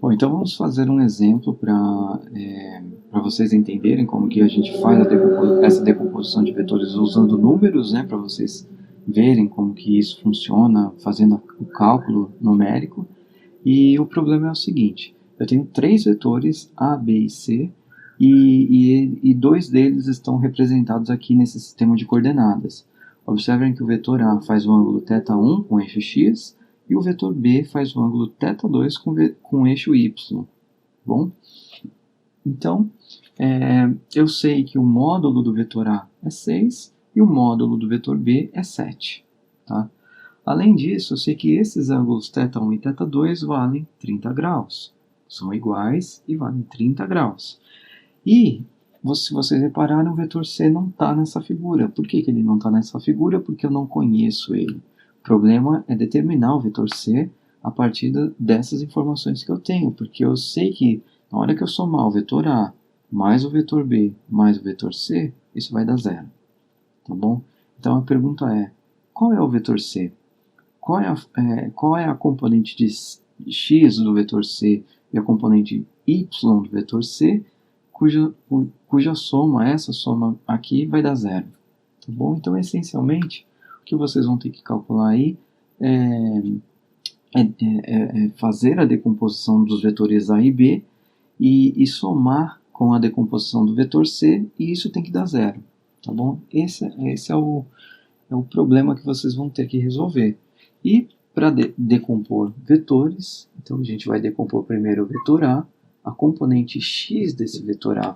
Bom, então vamos fazer um exemplo para vocês entenderem como que a gente faz essa decomposição de vetores usando números, né, para vocês verem como que isso funciona, fazendo o cálculo numérico. E o problema é o seguinte, eu tenho três vetores, A, B e C, e dois deles estão representados aqui nesse sistema de coordenadas. Observem que o vetor A faz o ângulo θ1 com eixo x, e o vetor B faz o ângulo θ2 com eixo y. Bom, então, eu sei que o módulo do vetor A é 6 e o módulo do vetor B é 7. Tá? Além disso, eu sei que esses ângulos θ1 e θ2 valem 30 graus. São iguais e valem 30 graus. E, se vocês repararam, o vetor C não está nessa figura. Por que ele não está nessa figura? Porque eu não conheço ele. O problema é determinar o vetor C a partir dessas informações que eu tenho, porque eu sei que na hora que eu somar o vetor A mais o vetor B mais o vetor C, isso vai dar zero. Tá bom? Então a pergunta é, qual é o vetor C? Qual é a componente de x do vetor C e a componente y do vetor C, cuja soma, essa soma aqui, vai dar zero. Tá bom? Então, essencialmente, o que vocês vão ter que calcular aí é fazer a decomposição dos vetores A e B e somar com a decomposição do vetor C, e isso tem que dar zero. Tá bom? Esse é o problema que vocês vão ter que resolver. E para decompor vetores, então a gente vai decompor primeiro o vetor A componente x desse vetor a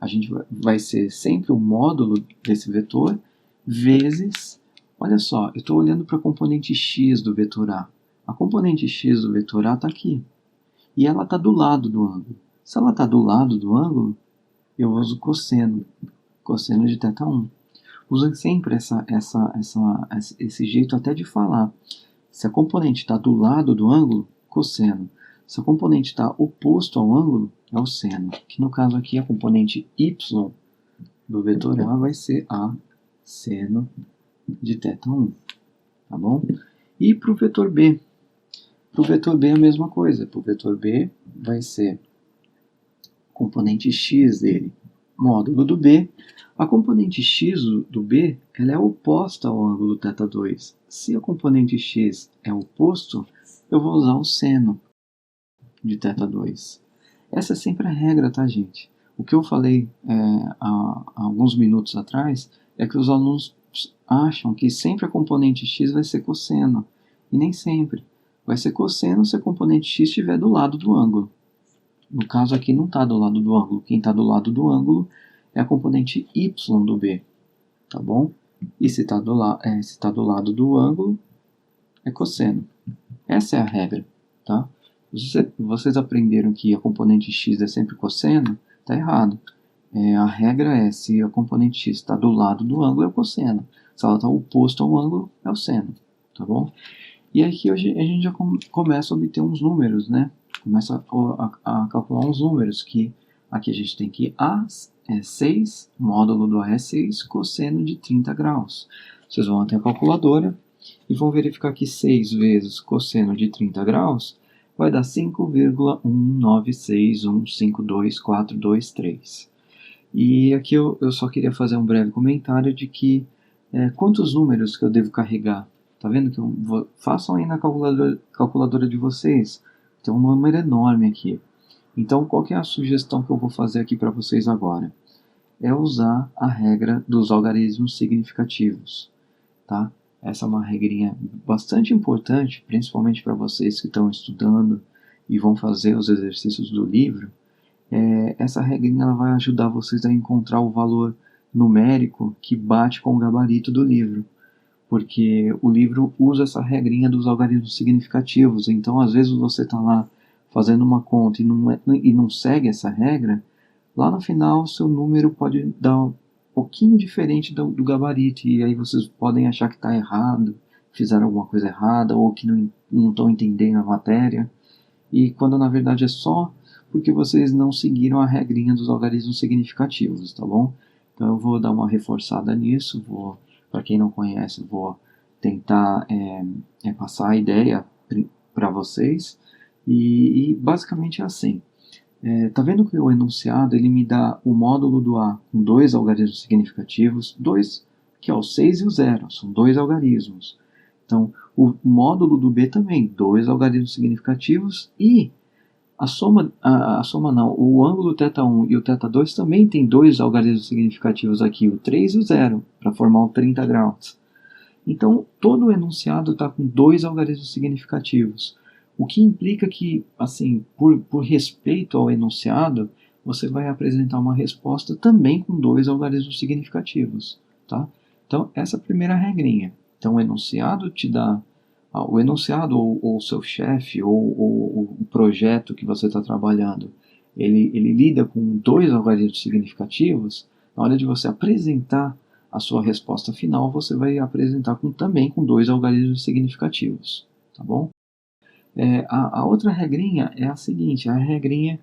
gente vai ser sempre o módulo desse vetor, vezes, olha só, eu estou olhando para a componente x do vetor A. A componente x do vetor A está aqui, e ela está do lado do ângulo. Se ela está do lado do ângulo, eu uso cosseno de θ1. Usem sempre esse jeito até de falar. Se a componente está do lado do ângulo, cosseno. Se a componente está oposto ao ângulo, é o seno. Que no caso aqui, a componente y do vetor A vai ser a seno de θ1. Tá bom? E para o vetor B? Para o vetor B é a mesma coisa. Para o vetor B vai ser componente x dele, módulo do B. A componente x do B ela é oposta ao ângulo θ2. Se a componente x é oposto, eu vou usar o seno de θ2. Essa é sempre a regra, tá, gente? O que eu falei há alguns minutos atrás é que os alunos acham que sempre a componente x vai ser cosseno. E nem sempre. Vai ser cosseno se a componente x estiver do lado do ângulo. No caso aqui não está do lado do ângulo. Quem está do lado do ângulo é a componente y do B. Tá bom? E se está do lado do ângulo, é cosseno. Essa é a regra. Tá? Vocês aprenderam que a componente x é sempre cosseno? Está errado. A regra é, se a componente x está do lado do ângulo, é o cosseno. Se ela está oposto ao ângulo, é o seno. Tá bom? E aqui a gente já começa a obter uns números, né? Começa a calcular uns números, que aqui a gente tem que A é 6, módulo do A é 6, cosseno de 30 graus. Vocês vão até a calculadora e vão verificar que 6 vezes cosseno de 30 graus vai dar 5,196152423. E aqui eu só queria fazer um breve comentário de que quantos números que eu devo carregar. Tá vendo que façam aí na calculadora de vocês. Tem um número enorme aqui. Então, qual que é a sugestão que eu vou fazer aqui para vocês agora? É usar a regra dos algarismos significativos. Tá? Essa é uma regrinha bastante importante, principalmente para vocês que estão estudando e vão fazer os exercícios do livro. Essa regrinha ela vai ajudar vocês a encontrar o valor numérico que bate com o gabarito do livro. Porque o livro usa essa regrinha dos algarismos significativos. Então, às vezes, você está lá fazendo uma conta e não segue essa regra, lá no final, seu número pode dar um pouquinho diferente do gabarito, e aí vocês podem achar que está errado, fizeram alguma coisa errada, ou que não estão entendendo a matéria, e quando, na verdade, é só porque vocês não seguiram a regrinha dos algarismos significativos, tá bom? Então, eu vou dar uma reforçada nisso, para quem não conhece, vou tentar passar a ideia para vocês. E basicamente é assim. Tá vendo que o enunciado ele me dá o módulo do A com dois algarismos significativos, dois, que é o 6 e o 0, são dois algarismos. Então, o módulo do B também, dois algarismos significativos, e a soma não, o ângulo θ1 e o θ2 também tem dois algarismos significativos aqui, o 3 e o 0, para formar o 30 graus. Então, todo o enunciado está com dois algarismos significativos, o que implica que, assim, por respeito ao enunciado, você vai apresentar uma resposta também com dois algarismos significativos, tá? Então, essa é a primeira regrinha. Então, o enunciado te dá, o enunciado ou o seu chefe ou o projeto que você está trabalhando, ele lida com dois algarismos significativos. Na hora de você apresentar a sua resposta final, você vai apresentar também com dois algarismos significativos, tá bom? A outra regrinha é a seguinte, a regrinha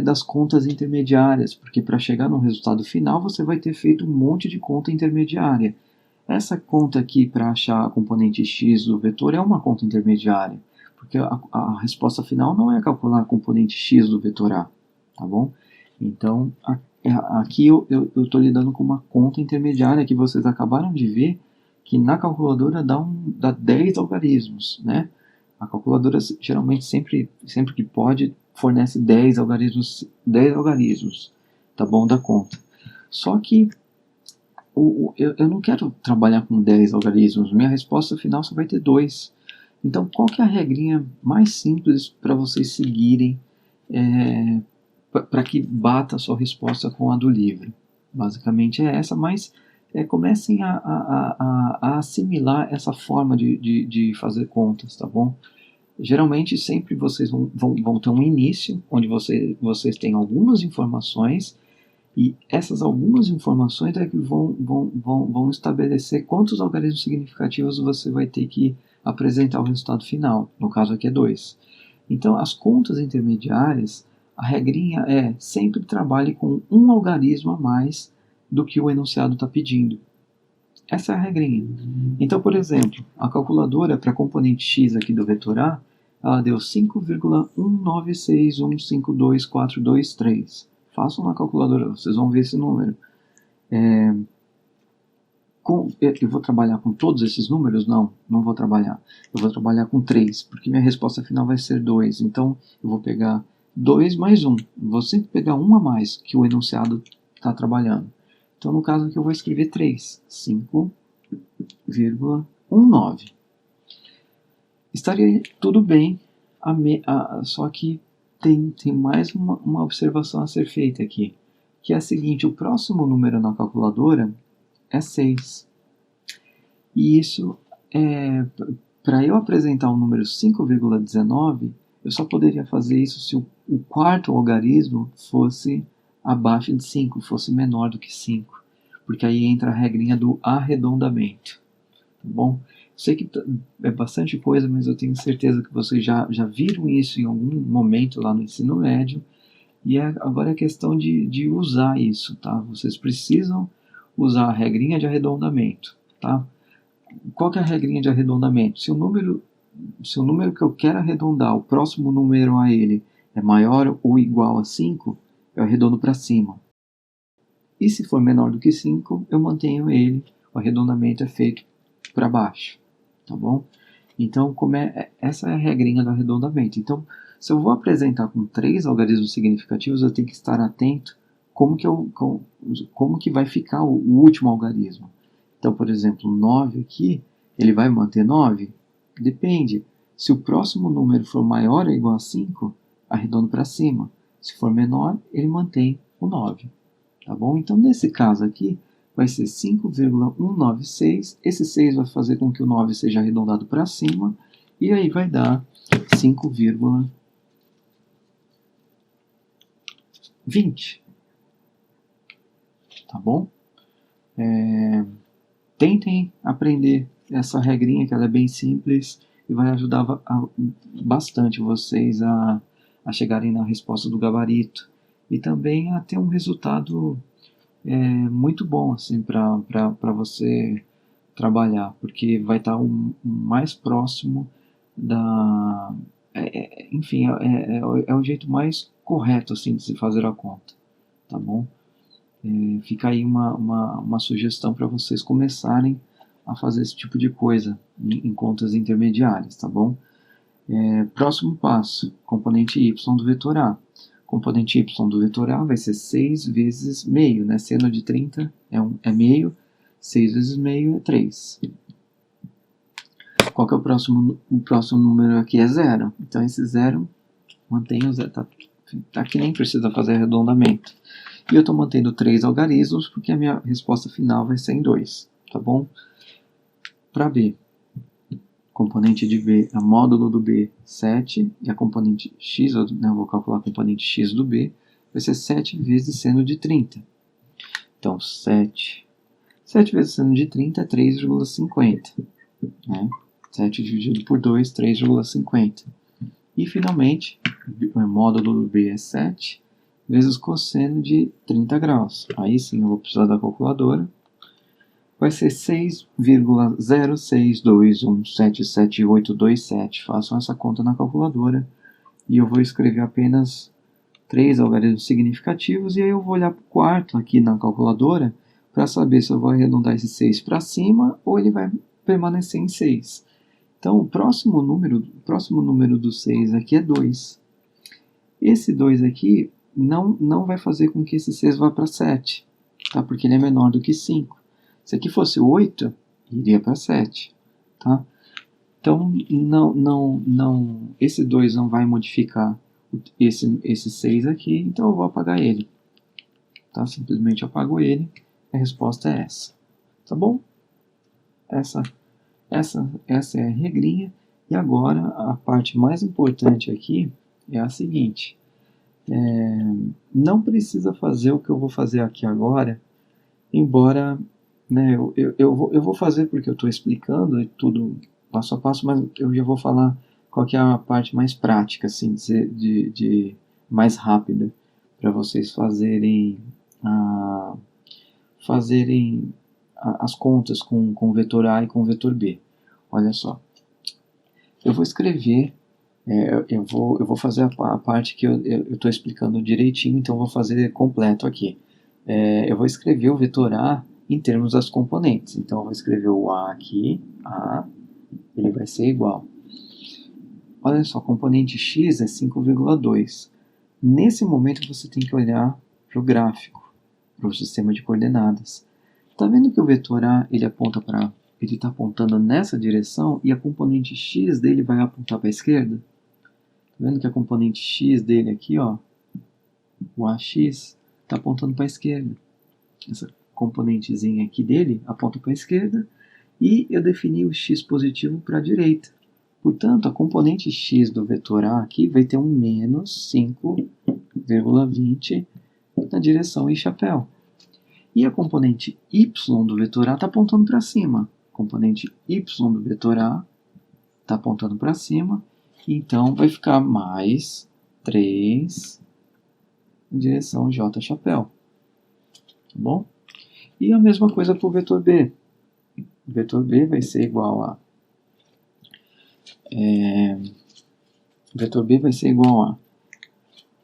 das contas intermediárias, porque para chegar no resultado final você vai ter feito um monte de conta intermediária. Essa conta aqui para achar a componente x do vetor é uma conta intermediária, porque a resposta final não é calcular a componente x do vetor A, tá bom? Então, aqui eu estou lidando com uma conta intermediária que vocês acabaram de ver que na calculadora dá 10 algarismos, né? A calculadora geralmente sempre que pode fornece 10 algarismos, tá bom, da conta. Só que eu não quero trabalhar com 10 algarismos, minha resposta final só vai ter 2. Então, qual que é a regrinha mais simples para vocês seguirem para que bata a sua resposta com a do livro? Basicamente é essa, mas comecem a assimilar essa forma de fazer contas, tá bom? Geralmente, sempre vocês vão ter um início, onde vocês têm algumas informações, e essas algumas informações é que vão estabelecer quantos algarismos significativos você vai ter que apresentar o resultado final. No caso aqui é 2. Então, as contas intermediárias, a regrinha é sempre trabalhe com um algarismo a mais do que o enunciado está pedindo. Essa é a regrinha. Então, por exemplo, a calculadora para a componente x aqui do vetor A, ela deu 5,196152423. Façam na calculadora, vocês vão ver esse número. Eu vou trabalhar com todos esses números? Não vou trabalhar. Eu vou trabalhar com 3, porque minha resposta final vai ser 2. Então, eu vou pegar 2 mais 1. Vou sempre pegar 1 a mais que o enunciado está trabalhando. Então, no caso aqui, eu vou escrever 3. 5,19. Estaria tudo bem, só que tem mais uma observação a ser feita aqui, que é a seguinte: o próximo número na calculadora é 6. E isso, para eu apresentar o número 5,19, eu só poderia fazer isso se o quarto algarismo fosse abaixo de 5, fosse menor do que 5. Porque aí entra a regrinha do arredondamento. Tá bom? Sei que é bastante coisa, mas eu tenho certeza que vocês já viram isso em algum momento lá no ensino médio. E agora é questão de usar isso, tá? Vocês precisam usar a regrinha de arredondamento, tá? Qual que é a regrinha de arredondamento? Se o número que eu quero arredondar, o próximo número a ele é maior ou igual a 5, eu arredondo para cima. E se for menor do que 5, eu mantenho ele, o arredondamento é feito para baixo, tá bom? Então, essa é a regrinha do arredondamento. Então, se eu vou apresentar com 3 algarismos significativos, eu tenho que estar atento como que vai ficar o último algarismo. Então, por exemplo, 9 aqui, ele vai manter 9? Depende. Se o próximo número for maior ou igual a 5, arredondo para cima. Se for menor, ele mantém o 9. Tá bom? Então, nesse caso aqui, vai ser 5,196. Esse 6 vai fazer com que o 9 seja arredondado para cima. E aí vai dar 5,20. Tá bom? Tentem aprender essa regrinha, que ela é bem simples e vai ajudar bastante vocês a chegarem na resposta do gabarito. E também a ter um resultado muito bom assim, para você trabalhar, porque vai estar o mais próximo enfim, é o jeito mais correto assim, de se fazer a conta, tá bom? Fica aí uma sugestão para vocês começarem a fazer esse tipo de coisa em contas intermediárias, tá bom? Próximo passo, componente y do vetor A. Componente y do vetor A vai ser 6 vezes meio, né? Seno de 30 é meio, 6 vezes meio é 3. Qual que é o próximo? O próximo número aqui é 0. Então esse 0, mantém o 0, aqui nem precisa fazer arredondamento. E eu estou mantendo 3 algarismos, porque a minha resposta final vai ser em 2, tá bom? Para B, componente de B, a módulo do B, 7, e a componente x, eu vou calcular a componente x do B, vai ser 7 vezes seno de 30. Então, 7 vezes seno de 30 é 3,50. Né? 7 dividido por 2, 3,50. E, finalmente, o módulo do B é 7 vezes cosseno de 30 graus. Aí sim eu vou precisar da calculadora. Vai ser 6,062177827. Façam essa conta na calculadora. E eu vou escrever apenas 3 algarismos significativos. E aí eu vou olhar para o quarto aqui na calculadora para saber se eu vou arredondar esse 6 para cima ou ele vai permanecer em 6. Então, o próximo número do 6 aqui é 2. Esse 2 aqui não vai fazer com que esse 6 vá para 7, tá? Porque ele é menor do que 5. Se aqui fosse 8, iria para 7, tá? Então, esse 2 não vai modificar esse 6 aqui, então eu vou apagar ele. Tá? Simplesmente apago ele, a resposta é essa. Tá bom? Essa é a regrinha. E agora, a parte mais importante aqui é a seguinte. Não precisa fazer o que eu vou fazer aqui agora, embora, né, eu vou fazer porque eu estou explicando tudo passo a passo, mas eu já vou falar qual que é a parte mais prática, assim, de mais rápida, para vocês fazerem as contas com o vetor A e com o vetor B. Olha só, eu vou escrever, eu vou fazer a parte que eu estou explicando direitinho, então eu vou fazer completo aqui. Eu vou escrever o vetor A em termos das componentes. Então eu vou escrever o A aqui, ele vai ser igual. Olha só, componente x é 5,2. Nesse momento você tem que olhar para o gráfico, para o sistema de coordenadas. Está vendo que o vetor A ele está apontando nessa direção e a componente x dele vai apontar para a esquerda? Está vendo que a componente x dele aqui, ó, o AX, está apontando para a esquerda. Essa componentezinha aqui dele aponta para a esquerda e eu defini o x positivo para a direita. Portanto, a componente x do vetor A aqui vai ter um menos 5,20 na direção em chapéu. E a componente y do vetor A está apontando para cima. A componente y do vetor A está apontando para cima. Então, vai ficar mais 3 em direção J chapéu. Tá bom? E a mesma coisa para o vetor B. O vetor B vai ser igual a...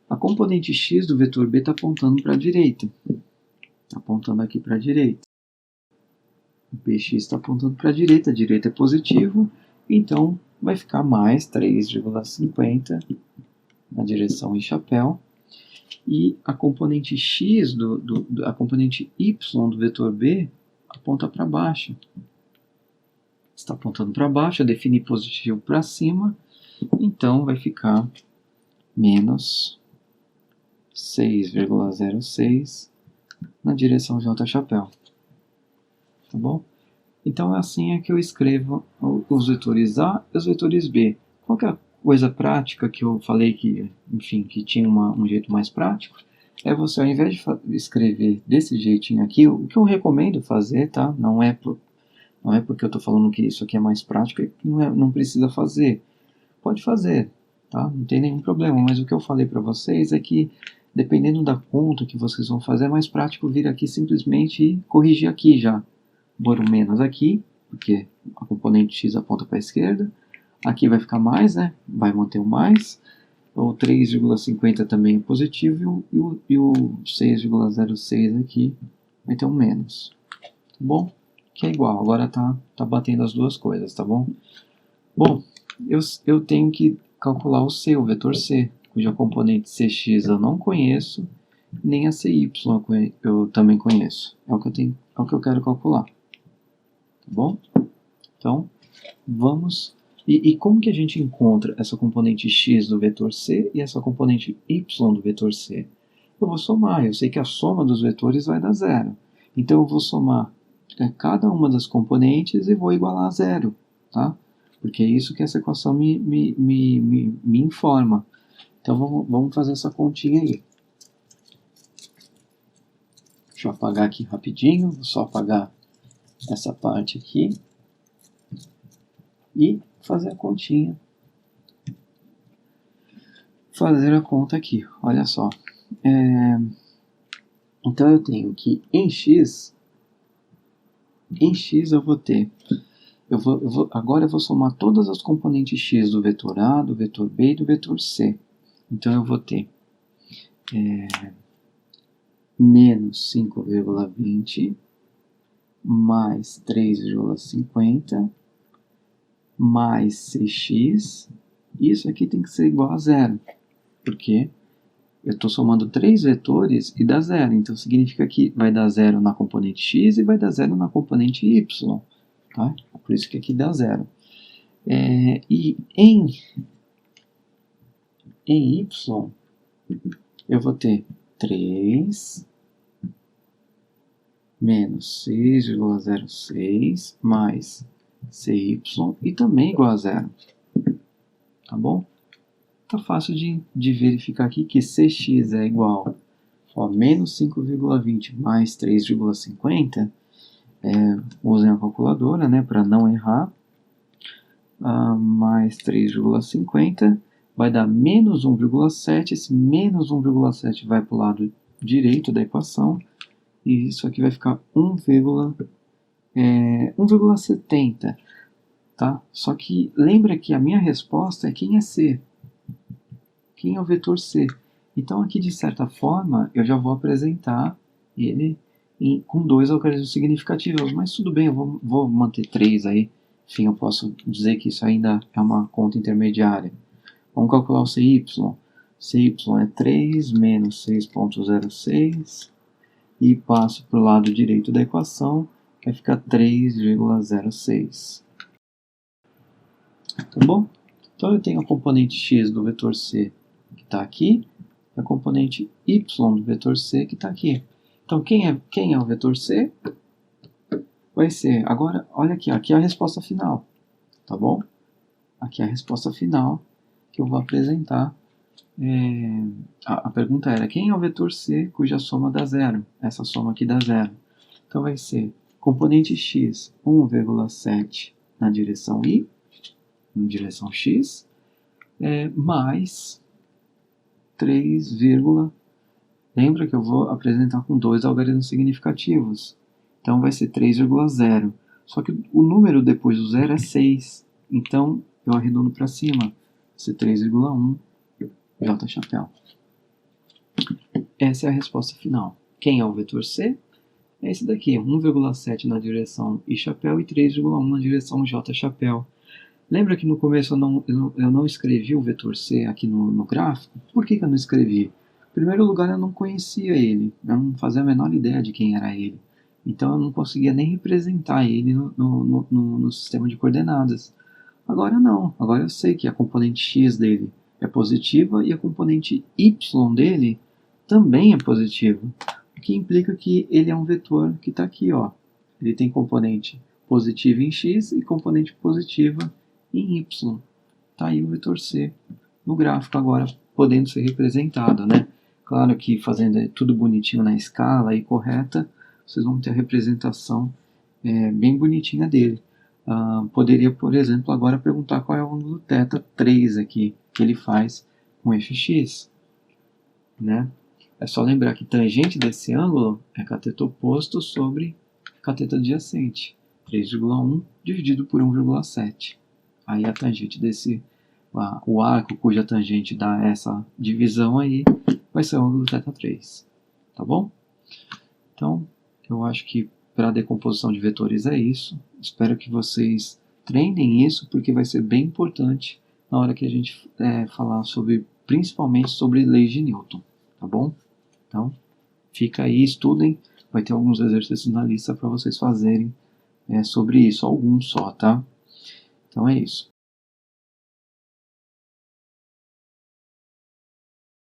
A componente x do vetor B está apontando para a direita. Está apontando aqui para a direita. O px está apontando para a direita é positivo, então vai ficar mais 3,50 na direção em chapéu. E a componente x, a componente y do vetor B aponta para baixo. Está apontando para baixo, eu defini positivo para cima, então vai ficar menos 6,06 na direção J chapéu. Tá bom? Então assim é que eu escrevo os vetores A e os vetores B. Qual que é a coisa prática que eu falei que, enfim, que tinha um jeito mais prático? É você, ao invés de escrever desse jeitinho aqui, o que eu recomendo fazer, tá? Não é porque eu estou falando que isso aqui é mais prático, não precisa fazer. Pode fazer, tá? Não tem nenhum problema, mas o que eu falei para vocês é que, dependendo da conta que vocês vão fazer, é mais prático vir aqui simplesmente e corrigir aqui já. Pôr o menos aqui, porque a componente x aponta para a esquerda. Aqui vai ficar mais, né? Vai manter o mais. O 3,50 também é positivo e o 6,06 aqui vai ter um menos. Tá bom? Que é igual. Agora tá batendo as duas coisas, tá bom? Bom, eu tenho que calcular o C, o vetor C, cuja componente Cx eu não conheço, nem a Cy eu também conheço. É o que eu quero calcular. Tá bom? Então, vamos... E como que a gente encontra essa componente x do vetor C e essa componente y do vetor C? Eu vou somar, eu sei que a soma dos vetores vai dar zero. Então eu vou somar cada uma das componentes e vou igualar a zero, tá? Porque é isso que essa equação me informa. Então vamos fazer essa continha aí. Deixa eu apagar aqui rapidinho, vou só apagar essa parte aqui e fazer a continha. Fazer a conta aqui, olha só. Então eu tenho que em x eu vou ter, agora eu vou somar todas as componentes x do vetor A, do vetor B e do vetor C. Então eu vou ter menos 5,20 mais 3,50 mais cx. Isso aqui tem que ser igual a zero, porque eu estou somando 3 vetores e dá zero. Então significa que vai dar zero na componente x e vai dar zero na componente y. Tá? Por isso que aqui dá zero. E em y eu vou ter 3 menos 6,06 mais cy e também igual a zero. Tá bom? Tá fácil de verificar aqui que cx é igual a menos 5,20 mais 3,50. Usem a calculadora, né, para não errar. Mais 3,50 vai dar menos 1,7. Esse menos 1,7 vai para o lado direito da equação. E isso aqui vai ficar 1,70. Tá? Só que lembra que a minha resposta é quem é C. Quem é o vetor C? Então aqui, de certa forma, eu já vou apresentar ele com 2 algarismos significativos. Mas tudo bem, eu vou manter 3 aí. Enfim, eu posso dizer que isso ainda é uma conta intermediária. Vamos calcular o CY. CY é 3 menos 6,06 e passo para o lado direito da equação, vai ficar 3,06. Tá bom? Então eu tenho a componente x do vetor C que está aqui, e a componente y do vetor C que está aqui. Então quem é o vetor C? Vai ser, agora, olha aqui, aqui é a resposta final, tá bom? Aqui é a resposta final que eu vou apresentar. A pergunta era, quem é o vetor C cuja soma dá zero? Essa soma aqui dá zero. Então vai ser componente x, 1,7 na direção y, na direção x, mais 3, lembra que eu vou apresentar com 2 algarismos significativos. Então vai ser 3,0. Só que o número depois do zero é 6. Então eu arredondo para cima. Vai ser 3,1 J chapéu. Essa é a resposta final. Quem é o vetor C? É esse daqui, 1,7 na direção I chapéu e 3,1 na direção J chapéu. Lembra que no começo eu não escrevi o vetor C aqui no gráfico? Por que eu não escrevi? Em primeiro lugar, eu não conhecia ele. Eu não fazia a menor ideia de quem era ele. Então eu não conseguia nem representar ele no sistema de coordenadas. Agora não. Agora eu sei que a componente x dele é positiva e a componente y dele também é positiva. O que implica que ele é um vetor que está aqui, ó. Ele tem componente positiva em x e componente positiva em y. Está aí o vetor C no gráfico agora, podendo ser representado, né? Claro que fazendo tudo bonitinho na escala e correta, vocês vão ter a representação bem bonitinha dele. Poderia, por exemplo, agora perguntar qual é o ângulo θ 3 aqui, que ele faz com fx, né? É só lembrar que tangente desse ângulo é cateto oposto sobre cateto adjacente. 3,1 dividido por 1,7. aí a tangente o arco cuja tangente dá essa divisão aí, vai ser o ângulo θ3, tá bom? Então, eu acho que para a decomposição de vetores é isso. Espero que vocês treinem isso, porque vai ser bem importante na hora que a gente falar principalmente sobre leis de Newton, tá bom? Então, fica aí, estudem. Vai ter alguns exercícios na lista para vocês fazerem sobre isso, alguns só, tá? Então é isso.